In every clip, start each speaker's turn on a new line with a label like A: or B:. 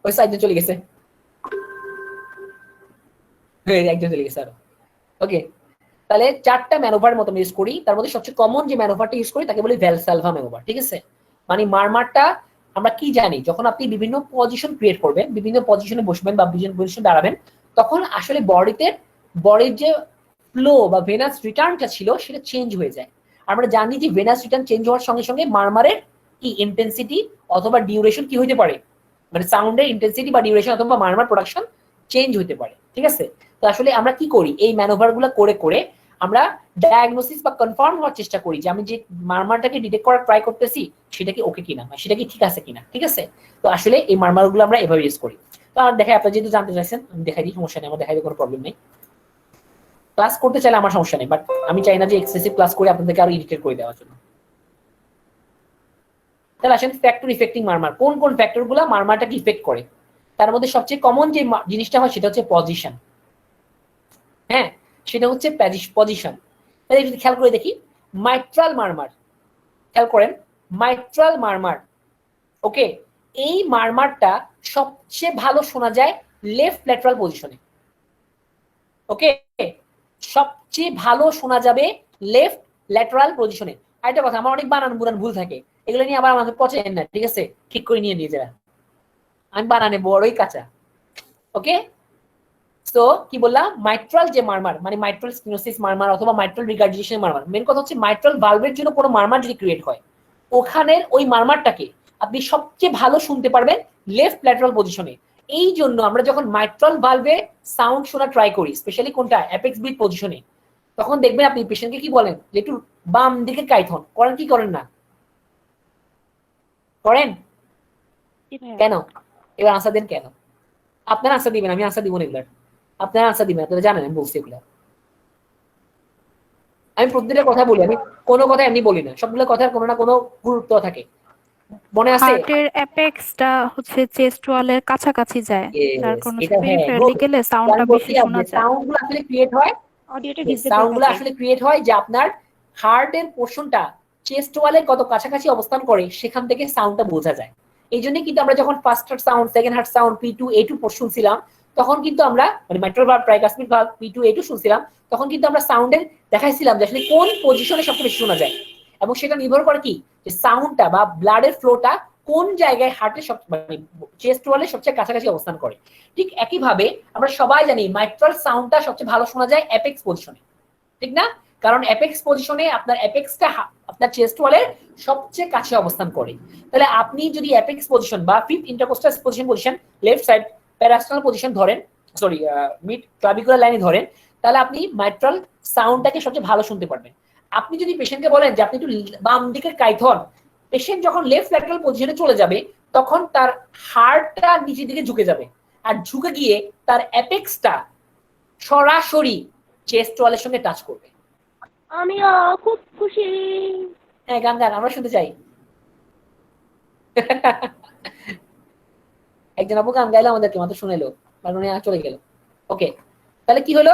A: ওই সাইডে চলে গেছে, একজন চলে গেছে আরো। ওকে, তাহলে 4টা ম্যানোভার মতো ইউজ করি, তার মধ্যে সবচেয়ে কমন যে ম্যানোভারটা ইউজ করি তাকে বলি ভ্যালসালভা ম্যানোভার, ঠিক আছে? মানে মারমারটা আমরা কি জানি, যখন আপনি বিভিন্ন পজিশন ক্রিয়েট করবেন, বিভিন্ন পজিশনে বসবেন বা বিভিন্ন পজিশনে দাঁড়াবেন, তখন আসলে বডির যে ফ্লো বা ভেনাস রিটার্নটা ছিল সেটা চেঞ্জ হয়ে যায়। আমরা জানি যে ভেনাস রিটার্ন চেঞ্জ হওয়ার সঙ্গে সঙ্গে মারমারের কি ইন্টেন্সিটি অথবা ডিউরেশন কি হইতে পারে, মানে সাউন্ডের ইন্টেন্সিটি বা ডিউরেশন অথবা মারমার প্রোডাকশন চেঞ্জ হতে পারে, ঠিক আছে? তো আসলে আমরা কি করি, এই ম্যানোভার গুলো করে করে আমরা ডায়াগনোসিস বা কনফার্ম হওয়ার চেষ্টা করি যে আমি যে মারমারটাকে ডিটেক্ট করার ট্রাই করতেছি সেটা কি ওকে কিনা, সেটা কি ঠিক আছে কিনা, ঠিক আছে? তো আসলে এই মারমার গুলো আমরা এভাবে ইউজ করি। তো আমার দেখাই, আপনারা যেহেতু জানতে চাইছেন আমি দেখাই দিই, সমস্যা নেই, আমার দেখাই কোনো প্রবলেম নেই। ক্লাস করতে চাইলে আমার সমস্যা নেই, বাট আমি চাই না যে এক্সেসিভ ক্লাস করে আপনাদেরকে আরো ইরিটেট করে দেওয়ার জন্য। তাহলে আসেন ফ্যাক্টর ইফেক্টিং মারমার, কোন কোন ফ্যাক্টর গুলা মারমারটাকে ইফেক্ট করে। তার মধ্যে সবচেয়ে কমন যে জিনিসটা হয় সেটা হচ্ছে পজিশন। হ্যাঁ, সেটা হচ্ছে পজিশন। তাহলে যদি খেয়াল করে দেখি, মাইট্রাল মারমার, খেয়াল করেন মাইট্রাল মারমার, ওকে, এই মারমারটা সবচেয়ে ভালো শোনা যায় লেফট ল্যাটারাল পজিশনে। ওকে, সবচেয়ে ভালো শোনা যাবে লেফট ল্যাটারাল পজিশনে। আরেকটা কথা, আমার অনেক বানান বুনান ভুল থাকে, এগুলো নিয়ে আবার আমাদের পচেন না, ঠিক আছে? ঠিক করে নিয়ে যারা, আমি বানানে বড়ই কাঁচা। ওকে, তো কি বললাম, মাইট্রাল যে মারমার মানে মাইট্রাল স্টেনোসিস মারমার অথবা মাইট্রাল রিগার্ডিটেশন মারমার, মেন কথা হচ্ছে মাইট্রাল ভালভের জন্য কোনো মারমার যদি ক্রিয়েট হয়, ওখানের ওই মারমারটাকে আপনি সবচেয়ে ভালো শুনতে পারবেন লেফট ল্যাটারাল পজিশনে। এই জন্য আমরা যখন মাইট্রাল ভালভে সাউন্ড শোনা ট্রাই করি, স্পেশালি কোনটা, অ্যাপেক্স ব্রিথ পজিশনে, তখন দেখবেন আপনি পেশেন্টকে কি বলেন যে একটু বাম দিকে কাইট হন, করেন কি করেন না? করেন কেন? এবার আনসার দেন কেন? আপনারা আনসার দিবেন, আমি আনসার দিব না এগুলার, আপনারা আনসার দিবেন, আপনারা জানেন আমি বলছি এগুলা। আমি প্রতিটা কথা বলি, আমি কোনো কথা এমনি বলি না, সবগুলো কথার কোনো না কোনো গুরুত্ব থাকে। মনে আছে
B: হার্টের অ্যাপেক্সটা হচ্ছে চেস্ট ওয়ালের কাছাকাছি যায়, যার কারণে
A: এটা, হ্যাঁ
B: পেরিফেরালি
A: গুড,
B: গেলে
A: আমি
B: সাউন্ডটা
A: বলছি
B: বেশি
A: আপনি
B: শোনা যায়।
A: সাউন্ডগুলো আসলে ক্রিয়েট হয়,
B: অডিওটা ভিজিবল
A: সাউন্ডগুলো
B: থাকে।
A: আসলে ক্রিয়েট হয় যে আপনার হার্টের পোর্শনটা চেস্ট ওয়ালের কত কাছাকাছি অবস্থান করে সেখান থেকে সাউন্ডটা বোঝা যায়। এই জন্য কিন্তু আমরা যখন first heart sound, second heart sound, P2 A2 শুনছিলাম, তখন কিন্তু আমরা মানে mitral valve, tricuspid valve, P2 A2 শুনছিলাম, তখন কিন্তু আমরা সাউন্ডের দেখাইছিলাম যে আসলে কোন পজিশনে সবচেয়ে বেশি শোনা যায়, এবং সেটা নির্ভর করে কি যে সাউন্ডটা বা ব্লাডের ফ্লোটা কোন জায়গায় হার্টের সব মানে চেস্ট ওয়ালের সবচেয়ে কাছাকাছি অবস্থান করে। ঠিক একইভাবে আমরা সবাই জানি মাইট্রাল সাউন্ডটা সবচেয়ে ভালো শোনা যায় অ্যাপেক্স পজিশনে, ঠিক না? কারণ অ্যাপেক্স পজিশনে আপনার অ্যাপেক্সটা আপনার চেস্ট ওয়ালের সবচেয়ে কাছে অবস্থান করে। তাহলে আপনি যদি অ্যাপেক্স পজিশন বা fifth intercostal position left side parasternal position ধরেন, সরি মিড ক্লাভিকুলার লাইনে ধরেন, তাহলে আপনি মাইট্রাল সাউন্ডটাকে সবচেয়ে ভালো শুনতে পারবেন। আপনি যদি পেশেন্টকে বলেন যে আপনি একটু বাম দিকে কাইথন, পেশেন্ট যখন লেফট ল্যাটারাল পজিশনে চলে যাবে তখন তার হার্টটা নিচের দিকে ঝুঁকে যাবে, আর ঝুঁকে গিয়ে তার অ্যাপেক্সটা সরাসরি চেস্ট ওয়ালের সঙ্গে টাচ করবে।
C: আমিও খুব খুশি।
A: হ্যাঁ, গান গান, আমরা শুনতে চাই। একজন আপু গান গাইলো আমাদেরকে, মাত্র শুনেলো, মানে চলে গেল। ওকে, তাহলে কি হলো,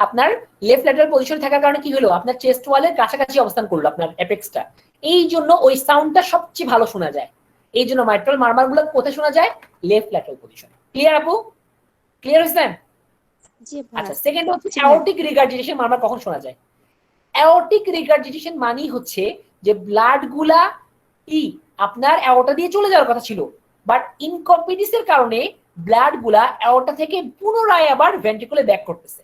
A: আপনার লেফট ল্যাটারাল পজিশন থাকার কারণে কি হলো, আপনার চেস্ট ওয়ালের কাছাকাছি অবস্থান করলো আপনার অ্যাপেক্সটা, এই জন্য ওই সাউন্ডটা সবচেয়ে ভালো শোনা যায়। এই জন্য মাইট্রাল মারমার গুলো কোথায় শোনা যায়, লেফট ল্যাটারাল পজিশনে। ক্লিয়ার আপু? ক্লিয়ার হয়েছেন? আচ্ছা, সেকেন্ড হচ্ছে অ্যাওর্টিক রিগার্জিটেশন মারমার কখন শোনা যায়। অ্যাওর্টিক রিগার্জিটেশন মানে হচ্ছে যে ব্লাড গুলা কি আপনার অ্যাওর্টা দিয়ে চলে যাওয়ার কথা ছিল, বাট ইনকম্পিটেন্সের কারণে ব্লাড গুলা অ্যাওর্টা থেকে পুনরায় আবার ভেন্ট্রিকলে ব্যাক করতেছে।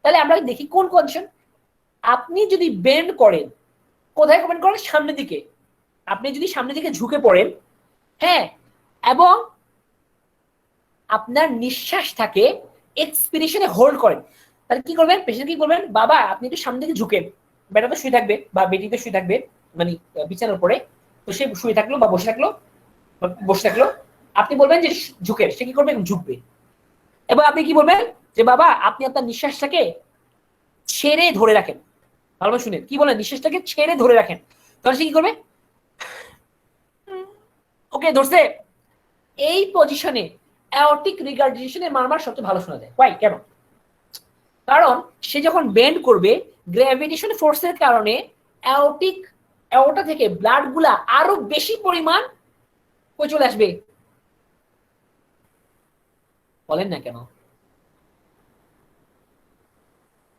A: তাহলে আমরা দেখি কোন কন্ডিশন, আপনি যদি বেন্ড করেন, কোথায় বেন্ড করেন, সামনের দিকে, আপনি যদি সামনের দিকে ঝুঁকে পড়েন, হ্যাঁ, এবং আপনার নিঃশ্বাস থাকে এক্সপিরেশনে হোল্ড করেন, তাহলে কি করবেন, পেশেন্ট কি করবেন, বাবা আপনি একটু সামনের দিকে ঝুঁকেন, বেটা তো শুয়ে থাকবে বা বেটিতে শুয়ে থাকবে মানে বিছানার উপরে, তো সে শুয়ে থাকলো বা বসে থাকলো, আপনি বলবেন যে ঝুঁকে, সে কি করবে, ঝুঁকবে। এবার আপনি কি বলবেন যে বাবা আপনি আপনার নিঃশ্বাসটাকে ছেড়ে ধরে রাখেন, ভালোভাবে শুনেন কি বলেন, নিঃশ্বাসটাকে ছেড়ে ধরে রাখেন, তাহলে সে কি করবে, ওকে ধরছে। এই পজিশনে অ্যাওর্টিক রিগার্জিটেশনের মারমার সবচেয়ে ভালো শোনা যায়। ওয়াই, কেন? কারণ সে যখন বেন্ড করবে, গ্র্যাভিটেশন ফোর্সের কারণে অ্যাওর্টা থেকে ব্লাড গুলা আরো বেশি পরিমাণ কই চলে আসবে, বলেন না কেন?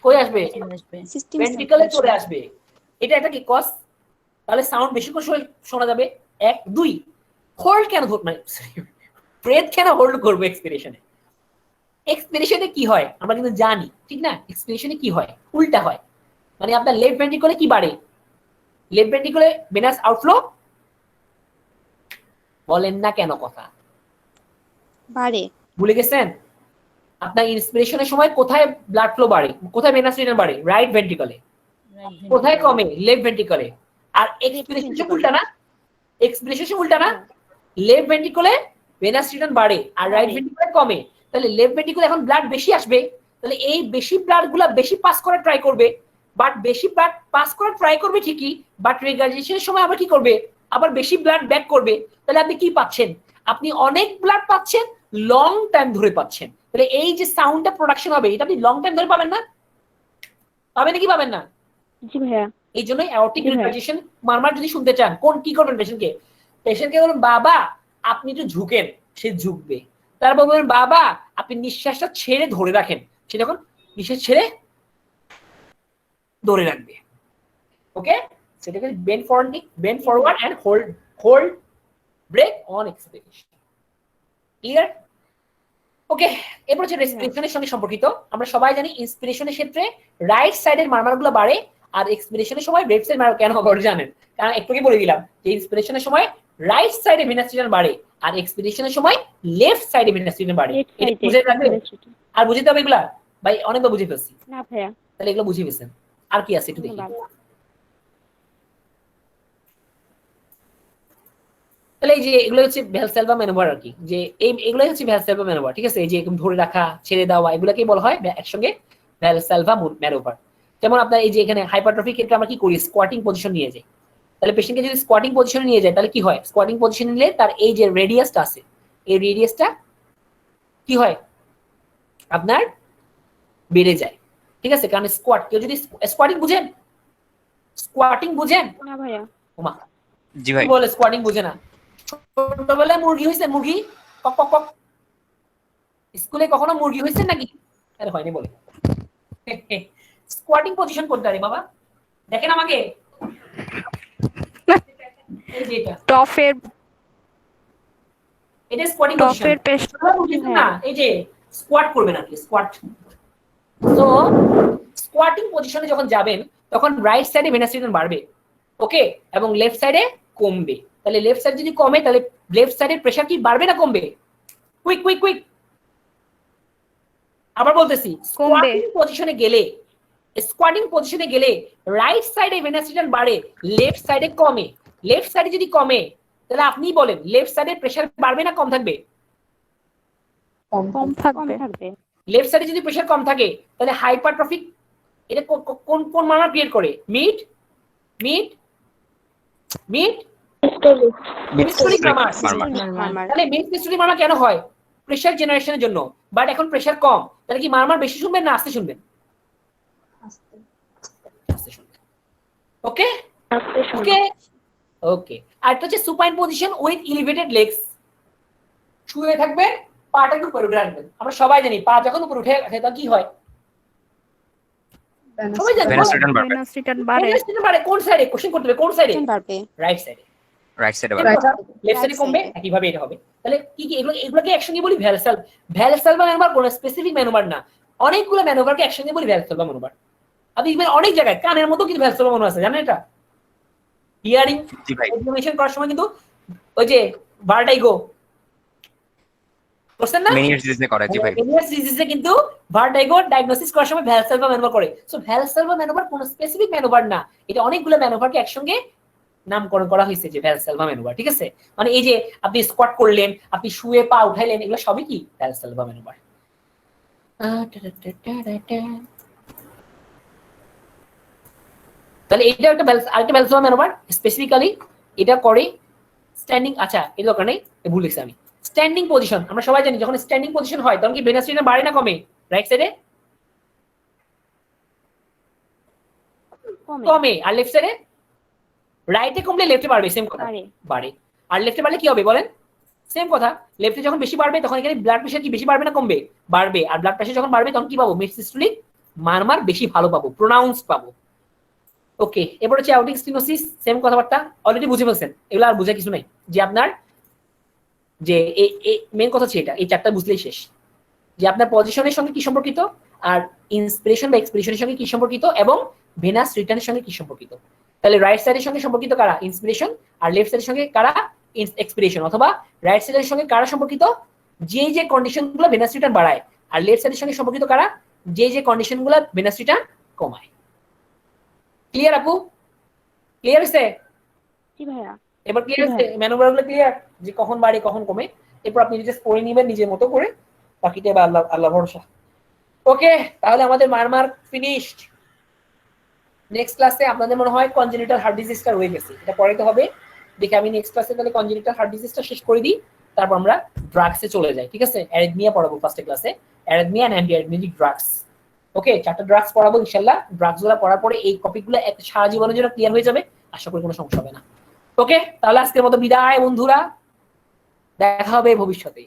A: কই আসবে? ভেন্ট্রিকলে চলে আসবে। এটা একটা কি কজ? তাহলে সাউন্ড বেশি করে শোনা যাবে। 1 2 হোল্ড কেন মানে ব্রেথ কেন হোল্ড করবে এক্সপিরেশনে? এক্সপিরেশনে কি হয় আমরা কিন্তু জানি, ঠিক না? এক্সপিরেশনে কি হয়? উল্টা হয়। মানে আপনার লেফট ভেন্ট্রিকলে কি বাড়ে? লেফট ভেন্ট্রিকলে ভেনাস আউটফ্লো বলেন না কেন কথা?
D: বাড়ে।
A: ভুলে গেছেন? আপনার ইন্সপিরেশনের সময় কোথায় ব্লাড ফ্লো বাড়ে? কোথায় ভেনাস রিটার্ন বাড়ে? রাইট ভেন্ট্রিকলে। কোথায় কমে? লেফট ভেন্ট্রিকলে। আর এক্সপিরেশন উল্টা না? এক্সপিরেশন উল্টা না? লেফট ভেন্ট্রিকলে ভেনাস রিটার্ন বাড়ে আর রাইট ভেন্ট্রিকলে কমে। তাহলে লেফট ভেন্ট্রিকলে এখন ব্লাড বেশি আসবে, তাহলে এই বেশি ব্লাডগুলো বেশি পাস করার ট্রাই করবে, বাট বেশি ব্লাড পাস করার ট্রাই করবে ঠিকই, বাট রিগার্জিটেশনের সময় আবার কি করবে? আবার বেশি ব্লাড ব্যাক করবে। তাহলে আপনি কি পাচ্ছেন? আপনি অনেক ব্লাড পাচ্ছেন, লং টাইম ধরে পাচ্ছেন। তাহলে এই যে সাউন্ডটা প্রোডাকশন হবে, এটা আপনি লং টাইম ধরে পাবেন না? পাবেন কি পাবেন না?
C: জি ভাইয়া।
A: এই জন্য অ্যাওর্টিক রিগার্জিটেশন মারমার যদি শুনতে চান, কোন কি করবেন? পেশেন্টকে বলুন বাবা আপনি একটু ঝুঁকেন, সে ঝুঁকবে। তারপর বলবেন বাবা আপনি নিঃশ্বাসটা ছেড়ে ধরে রাখেন, সে যখন নিঃশ্বাস ছেড়ে ধরে রাখবে। ওকে, সেটাকে bend forward and hold breath on expiration. Clear? Okay, এরপর হচ্ছে রেসপিরেশনের সঙ্গে সম্পর্কিত। আমরা সবাই জানি ইন্সপিরেশনের ক্ষেত্রে রাইট সাইডের মারমারগুলো বাড়ে, আর এক্সপিরেশনের সময় লেফট সাইড মারমার কেন হবে জানেন? কারণ একটু আগে বলে দিলাম যে ইন্সপিরেশনের সময় রাইট সাইডে ভেনাস রিটার্ন বাড়ে আর এক্সপিরেশনের সময় লেফট সাইডে ভেনাস রিটার্ন বাড়ে। এটা বুঝে রাখবেন আর বুঝতে হবে এগুলা ভাই, অনেকবার বুঝে ফেলছি
C: না ভাইয়া।
A: তাহলে এগুলো বুঝে ফেলছেন। আর কি আছে একটু দেখি। তাহলে এই যে এগুলো হচ্ছে ভ্যালসেলভা ম্যানুভার আর কি, যে এগুলো হচ্ছে ভ্যালসেলভা ম্যানুভার, ঠিক আছে? এই যে এরকম ধরে রাখা, ছেড়ে দেওয়া, এগুলোকে বলা হয় একসঙ্গে ভ্যালসেলভা ম্যানুভার। যেমন আপনার এই যে এখানে হাইপারট্রফির ক্ষেত্রে আমরা কি করি? স্কোয়াটিং পজিশন নিয়ে যাই। তাহলে পেশেন্টকে যদি স্কোয়াটিং পজিশনে নিয়ে যায় তাহলে কি হয়? স্কোয়াটিং পজিশন নিলে তার এই যে রেডিয়াসটা আছে, এই রেডিয়াসটা কি হয়? আপনার বেড়ে যায়, ঠিক আছে? কারণ স্কোয়াট, কেউ যদি স্কোয়াটিং বুঝেন? স্কোয়াটিং বুঝেন?
C: না ভাইয়া।
A: ওমা
E: জি ভাই।
A: বলে স্কোয়াটিং বুঝে না। ছোটবেলায় মুরগি হয়েছে, মুরগি কক কক কক। স্কুলে কখনো মুরগি হয়েছে নাকি? আরে হয়নি বলে। স্কোয়াটিং পজিশন করতে পারি বাবা, দেখেন আমাকে। এই যে এটা
B: টফের
A: এটা স্কোয়াটিং পজিশন না, এই যে স্কোয়াট করবেন আপনি, স্কোয়াট। তো স্কোয়াটিং পজিশনে যখন যাবেন তখন রাইট সাইডে ভেনাস রিটার্ন বাড়বে, ওকে, এবং লেফট সাইডে কমবে। তাহলে লেফট সাইড যদি কমে তাহলে লেফট সাইডের প্রেসার কি বাড়বে না কমবে? কুইক কুইক কুইক, আবার বলতেছি, স্কোয়াটিং পজিশনে গেলে রাইট সাইডে ভেনাস রিটার্ন বাড়ে, লেফট সাইডে কমে। লেফট সাইডে যদি কমে তাহলে আপনি বলেন লেফট সাইডের প্রেসার বাড়বে না কম থাকবে?
B: কম থাকবে।
A: লেফট সাইডে যদি প্রেসার কম থাকে তাহলে হাইপারট্রফিক, এটা কোন কোন মারমার ক্রিয়েট করে? Mid mid mid midsystolic murmur. তাহলে মিডস্টোরিক মারমার কেন হয়? প্রেসার জেনারেশনের জন্য। বাট এখন প্রেসার কম, তাহলে কি মারমার বেশি শুনবেন না আস্তে শুনবেন? আস্তে শুনবেন। ওকে ওকে ওকে। আর এটা হচ্ছে supine position with elevated legs. শুয়ে থাকবেন, পাটাকে উপরে উঠে রাখবেন। আমরা সবাই জানি পা যখন উপরে উঠে রাখে তখন কি হয়? সবাই জানেন
E: ভেনাস রিটার্ন বাড়বে।
B: ভেনাস রিটার্ন বাড়ে।
A: ভেনাস রিটার্ন বাড়ে কোন সাইডে? কোশ্চেন করতে হবে কোন সাইডে?
D: বাড়বে।
A: রাইট সাইডে।
E: রাইট সাইডে বাড়বে।
A: লেফট সাইডে কমবে, একইভাবে এটা হবে। তাহলে কি কি এগুলোকে একসঙ্গে বলি ভ্যালসেলভা ম্যানুভার, কোন স্পেসিফিক ম্যানুভার না, অনেকগুলো ম্যানুভারকে একসঙ্গে বলি ভ্যালসেলভা ম্যানুভার। আপনি দেখবেন অনেক জায়গায় কানের মতো কিন্তু ভ্যালসেলভা ম্যানুভার আছে, জানেন এটা? হিয়ারিং এক্সামিনেশন করার সময় কিন্তু ওই যে ভার্টাইগো করছেন না?
E: মেনিয়ার্স ডিজিজে করে জি ভাই।
A: মেনিয়ার্স ডিজিজে কিন্তু ভার্টাইগো ডায়াগনোসিস করার সময় ভ্যালসেলভা ম্যানুভার করে। সো ভ্যালসেলভা ম্যানুভার কোন স্পেসিফিক ম্যানুভার না, এটা অনেকগুলো ম্যানুভারকে একসঙ্গে নামকরণ করা হয়েছে যে ভ্যালসেলভা ম্যানুভার, ঠিক আছে? মানে এই যে আপনি স্কোয়াট করলেন, আপনি শুয়ে পা উঠাইলেন, এগুলো সবই কি ভ্যালসেলভা ম্যানুভার। তাহলে এটা একটা আরেকটা ভ্যালসেলভা ম্যানুভার, স্পেসিফিক্যালি এটা করে স্ট্যান্ডিং। আচ্ছা এই দরকার নেই, ভুল লিখছি আমি। স্ট্যান্ডিং পজিশন আমরা সবাই জানি, যখন স্ট্যান্ডিং পজিশন হয় তখন কি ভেনাস রিটার্ন বাড়ে না কমে? রাইট সাইডে কমে, আর লেফট সাইডে? রাইটে কমলে লেফটে বাড়বে, সেম কথা, বাড়ে। আর লেফটে বাড়লে কি হবে বলেন? সেম কথা, লেফটে যখন বেশি বাড়বে তখন এখানে ব্লাড প্রেশার কি বেশি বাড়বে না কমবে? বাড়বে। আর ব্লাড প্রেশার যখন বাড়বে তখন কি পাবো? মিড সিস্টোলিক মারমার বেশি ভালো পাবো, প্রোনাউন্স পাবো। ওকে, এবার হচ্ছে অ্যাওর্টিক স্টেনোসিস, সেম কথাবার্তা অলরেডি বুঝে ফেলছেন, এগুলো আর বোঝার কিছু নাই। যে আপনার যে মেন কথা হচ্ছে এটা, এই চারটা বুঝলেই শেষ। যে আপনার পজিশনের সঙ্গে কি সম্পর্কিত, আর ইন্সপিরেশন বা এক্সপিরেশনের সঙ্গে কি সম্পর্কিত, এবং ভেনাস রিটার্নের সঙ্গে কি সম্পর্কিত। তাহলে রাইট সাইডের সঙ্গে সম্পর্কিত কারা? ইন্সপিরেশন। আর লেফট সাইডের সঙ্গে কারা? এক্সপিরেশন। অথবা রাইট সাইডের সঙ্গে কারা সম্পর্কিত? যে কন্ডিশনগুলো ভেনাস রিটার্ন বাড়ায়। আর লেফট সাইডের সঙ্গে সম্পর্কিত কারা? যে কন্ডিশনগুলো ভেনাস রিটার্ন কমায়। ক্লিয়ার আপু? ক্লিয়ার হইছে?
C: জি ভাইয়া।
A: এবার ক্লিয়ার হইছে? ম্যানুভারগুলো ক্লিয়ার, যে কখন বাড়ে কখন কমে। এরপর আপনি জাস্ট পড়ে নেবেন নিজের মতো করে, বাকিটা এবার আল্লাহ আল্লাহ ভরসা। ওকে, তাহলে আমাদের মারমার ফিনিশড। নেক্সট ক্লাসে আপনাদের মনে হয় কনজেনিটাল হার্ট ডিজিজটা রয়ে গেছে, এটা পড়াইতে হবে। দেখে আমি নেক্সট ক্লাসে তাহলে কনজেনিটাল হার্ট ডিজিজটা শেষ করে দিই, তারপর আমরা ড্রাগসে চলে যাই। ঠিক আছে, অ্যারিথমিয়া পড়াবো ফার্স্ট ক্লাসে, arrhythmia and anti arrhythmic drugs. Okay, 4টা ড্রাগস পড়াবো ইনশাআল্লাহ। ড্রাগসগুলো পড়ার পরে এই টপিকগুলো সারা জীবনের জন্য ক্লিয়ার হয়ে যাবে, আশা করি কোনো সমস্যা হবে না। ওকে, তাহলে আজকের মতো বিদায় বন্ধুরা, দেখা হবে ভবিষ্যতে।